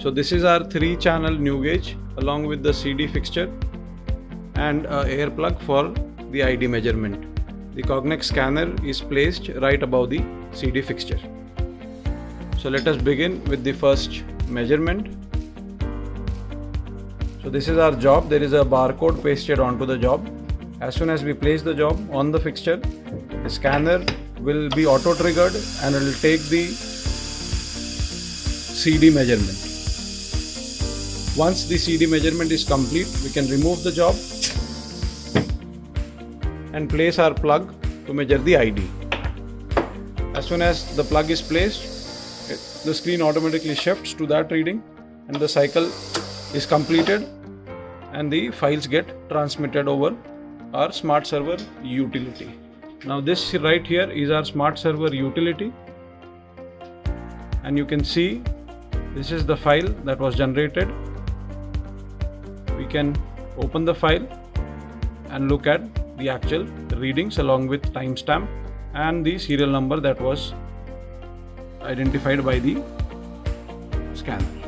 So this is our 3-channel Pneu Gauge along with the CD fixture and a air plug for the ID measurement. The Cognex scanner is placed right above the CD fixture. So let us begin with the first measurement. So this is our job. There is a barcode pasted onto the job. As soon as we place the job on the fixture, the scanner will be auto triggered and it will take the CD measurement. Once the CD measurement is complete, we can remove the job and place our plug to measure the ID. As soon as the plug is placed, the screen automatically shifts to that reading and the cycle is completed and the files get transmitted over our smart server utility. Now this right here is our smart server utility, and you can see this is the file that was generated. We can open the file and look at the actual readings along with timestamp and the serial number that was identified by the scanner.